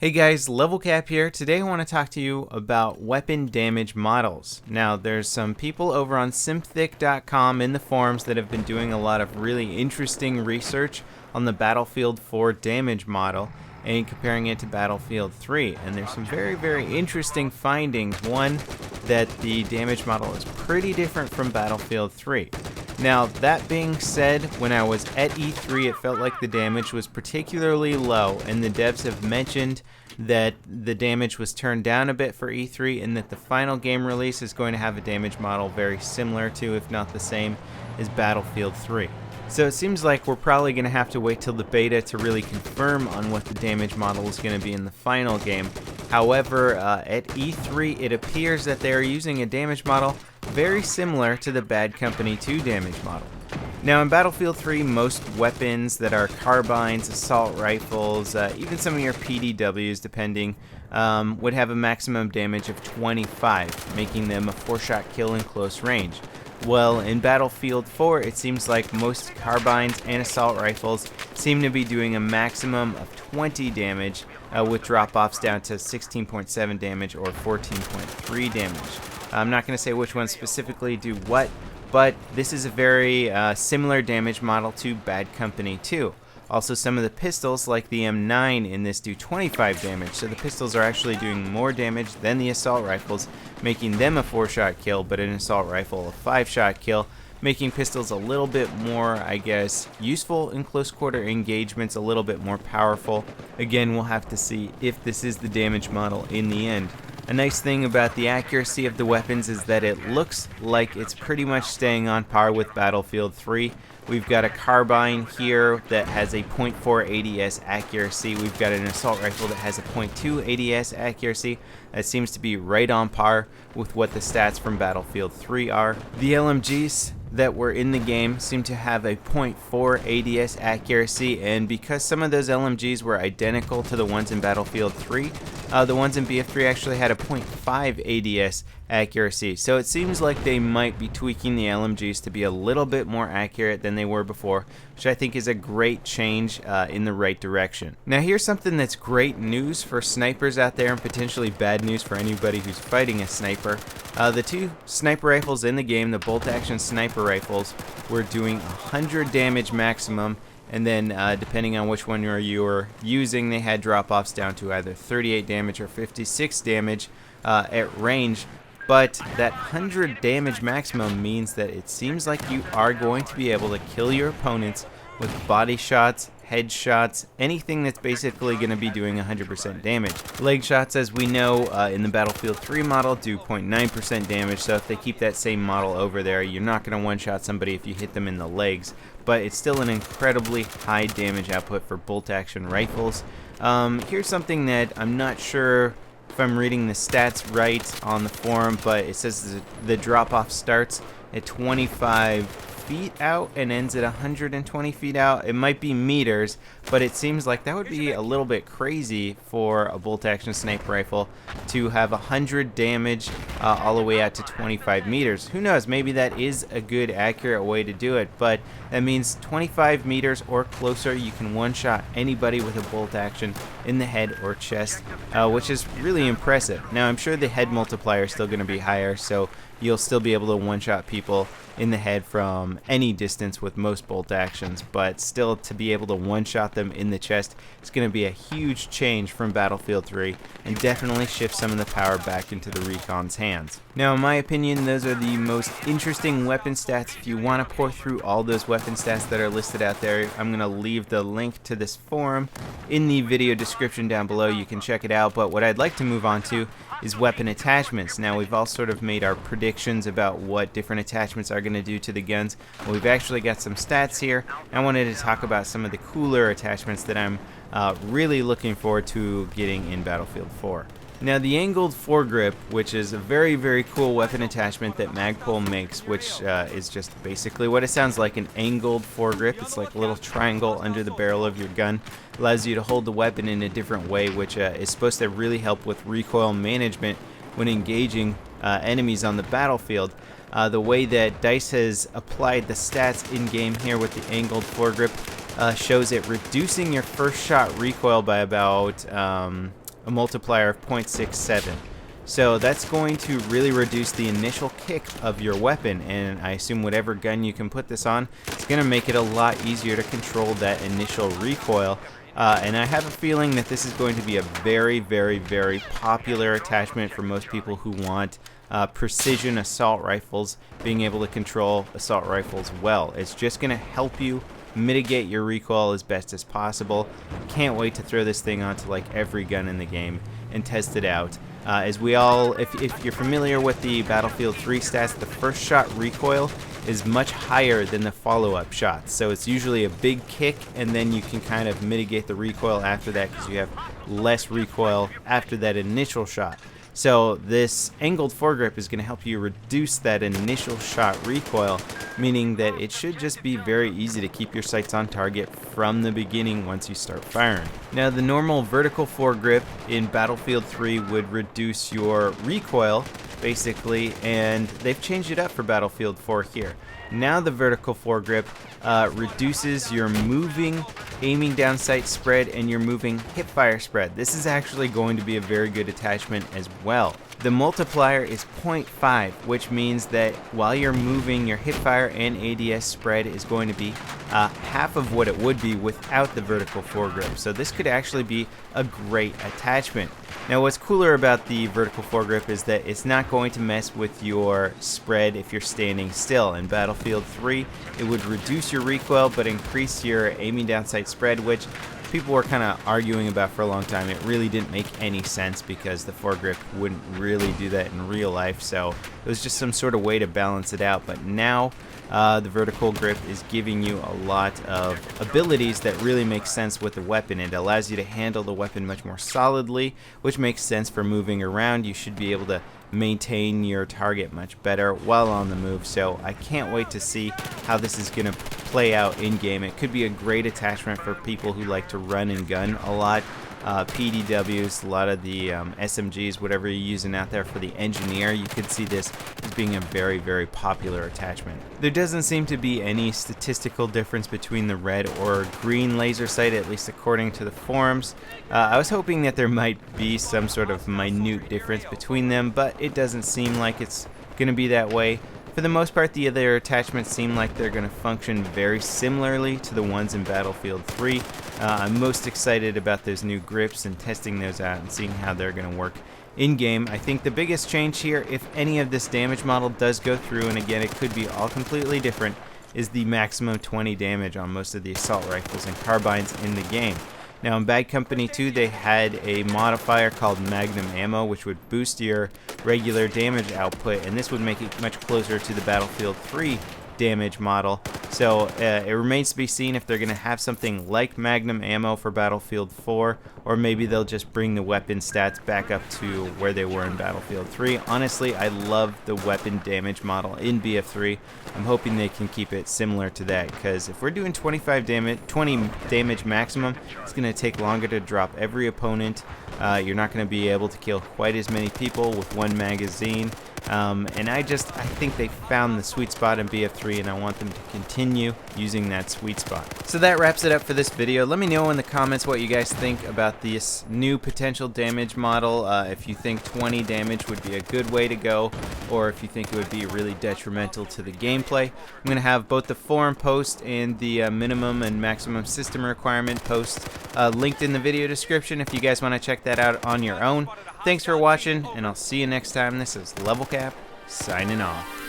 Hey guys, LevelCap here. Today I want to talk to you about weapon damage models. Now, there's some people over on synthic.com in the forums that have been doing a lot of really interesting research on the Battlefield 4 damage model and comparing it to Battlefield 3. And there's some very interesting findings. One, that the damage model is pretty different from Battlefield 3. Now, that being said, when I was at E3, it felt like the damage was particularly low, and the devs have mentioned that the damage was turned down a bit for E3, and that the final game release is going to have a damage model very similar to, if not the same, as Battlefield 3. So it seems like we're probably going to have to wait till the beta to really confirm on what the damage model is going to be in the final game. However, at E3, it appears that they are using a damage model very similar to the Bad Company 2 damage model. Now, in Battlefield 3, most weapons that are carbines, assault rifles, even some of your PDWs, depending, would have a maximum damage of 25, making them a 4-shot kill in close range. Well, in Battlefield 4, it seems like most carbines and assault rifles seem to be doing a maximum of 20 damage, with drop-offs down to 16.7 damage or 14.3 damage. I'm not going to say which ones specifically do what, but this is a very similar damage model to Bad Company 2. Also, some of the pistols, like the M9 in this, do 25 damage, so the pistols are actually doing more damage than the assault rifles, making them a 4-shot kill, but an assault rifle a 5-shot kill, making pistols a little bit more, I guess, useful in close quarter engagements, a little bit more powerful. Again, we'll have to see if this is the damage model in the end. A nice thing about the accuracy of the weapons is that it looks like it's pretty much staying on par with Battlefield 3. We've got a carbine here that has a .4 ADS accuracy. We've got an assault rifle that has a .2 ADS accuracy. That seems to be right on par with what the stats from Battlefield 3 are. The LMGs that were in the game seem to have a .4 ADS accuracy, and because some of those LMGs were identical to the ones in Battlefield 3, the ones in BF4 actually had a .5 ADS accuracy. So it seems like they might be tweaking the LMGs to be a little bit more accurate than they were before, which I think is a great change in the right direction. Now, here's something that's great news for snipers out there and potentially bad news for anybody who's fighting a sniper. The two sniper rifles in the game, the bolt-action sniper rifles, were doing 100 damage maximum, and then depending on which one you're using, they had drop-offs down to either 38 damage or 56 damage at range. But that 100 damage maximum means that it seems like you are going to be able to kill your opponents with body shots, headshots, anything that's basically going to be doing 100% damage. Leg shots, as we know, in the Battlefield 3 model, do 0.9% damage, so if they keep that same model over there, you're not going to one-shot somebody if you hit them in the legs, but it's still an incredibly high damage output for bolt-action rifles. Here's something that I'm not sure if I'm reading the stats right on the forum, but it says the drop-off starts at 25 feet out and ends at 120 feet out. It might be meters, but it seems like that would be a little bit crazy for a bolt-action sniper rifle to have 100 damage all the way out to 25 meters. Who knows, maybe that is a good, accurate way to do it, but that means 25 meters or closer, you can one-shot anybody with a bolt-action in the head or chest, which is really impressive. Now, I'm sure the head multiplier is still going to be higher, so you'll still be able to one-shot people in the head from any distance with most bolt actions, but still to be able to one-shot them in the chest is going to be a huge change from Battlefield 3 and definitely shift some of the power back into the Recon's hands. Now, in my opinion, those are the most interesting weapon stats. If you want to pour through all those weapon stats that are listed out there, I'm going to leave the link to this forum in the video description down below. You can check it out, but what I'd like to move on to is weapon attachments. Now, we've all sort of made our predictions about what different attachments are going to do to the guns. We've actually got some stats here. I wanted to talk about some of the cooler attachments that I'm really looking forward to getting in Battlefield 4. Now, the angled foregrip, which is a very cool weapon attachment that Magpul makes, which is just basically what it sounds like, an angled foregrip. It's like a little triangle under the barrel of your gun. Allows you to hold the weapon in a different way, which is supposed to really help with recoil management when engaging enemies on the battlefield. The way that DICE has applied the stats in-game here with the angled foregrip shows it reducing your first shot recoil by about a multiplier of 0.67. So that's going to really reduce the initial kick of your weapon, and I assume whatever gun you can put this on, it's going to make it a lot easier to control that initial recoil. And I have a feeling that this is going to be a very, very, very popular attachment for most people who want precision assault rifles, being able to control assault rifles well. It's just going to help you mitigate your recoil as best as possible. Can't wait to throw this thing onto like every gun in the game and test it out. As we all, if you're familiar with the Battlefield 3 stats, the first shot recoil is much higher than the follow-up shots. So it's usually a big kick, and then you can kind of mitigate the recoil after that because you have less recoil after that initial shot. So this angled foregrip is going to help you reduce that initial shot recoil, meaning that it should just be very easy to keep your sights on target from the beginning once you start firing. Now, the normal vertical foregrip in Battlefield 3 would reduce your recoil, basically, and they've changed it up for Battlefield 4 here. Now the vertical foregrip reduces your moving aiming down sight spread and your moving hipfire spread. This is actually going to be a very good attachment as well. The multiplier is 0.5, which means that while you're moving, your hipfire and ADS spread is going to be half of what it would be without the vertical foregrip. So this could actually be a great attachment. Now, what's cooler about the vertical foregrip is that it's not going to mess with your spread if you're standing still. In Battlefield 3, it would reduce your recoil but increase your aiming down sight spread, which people were kind of arguing about for a long time. It really didn't make any sense because the foregrip wouldn't really do that in real life, so it was just some sort of way to balance it out. But now the vertical grip is giving you a lot of abilities that really make sense with the weapon. It allows you to handle the weapon much more solidly, which makes sense for moving around. You should be able to maintain your target much better while on the move. So I can't wait to see how this is going to play out in game. It could be a great attachment for people who like to run and gun a lot. PDWs, a lot of the SMGs, whatever you're using out there for the engineer, you could see this as being a very, very popular attachment. There doesn't seem to be any statistical difference between the red or green laser sight, at least according to the forums. I was hoping that there might be some sort of minute difference between them, but it doesn't seem like it's going to be that way. For the most part, the other attachments seem like they're going to function very similarly to the ones in Battlefield 3. I'm most excited about those new grips and testing those out and seeing how they're going to work in-game. I think the biggest change here, if any of this damage model does go through, and again, it could be all completely different, is the maximum 20 damage on most of the assault rifles and carbines in the game. Now, in Bad Company 2, they had a modifier called Magnum Ammo, which would boost your regular damage output, and this would make it much closer to the Battlefield 3 damage model. So it remains to be seen if they're going to have something like Magnum Ammo for Battlefield 4, or maybe they'll just bring the weapon stats back up to where they were in Battlefield 3. Honestly, I love the weapon damage model in BF3. I'm hoping they can keep it similar to that, because if we're doing 20 damage maximum, it's going to take longer to drop every opponent. You're not going to be able to kill quite as many people with one magazine. And I think they found the sweet spot in BF3, and I want them to continue using that sweet spot. So that wraps it up for this video. Let me know in the comments what you guys think about this new potential damage model. If you think 20 damage would be a good way to go, or if you think it would be really detrimental to the gameplay. I'm going to have both the forum post and the minimum and maximum system requirement post linked in the video description if you guys want to check that out on your own. Thanks for watching, and I'll see you next time. This is LevelCap, signing off.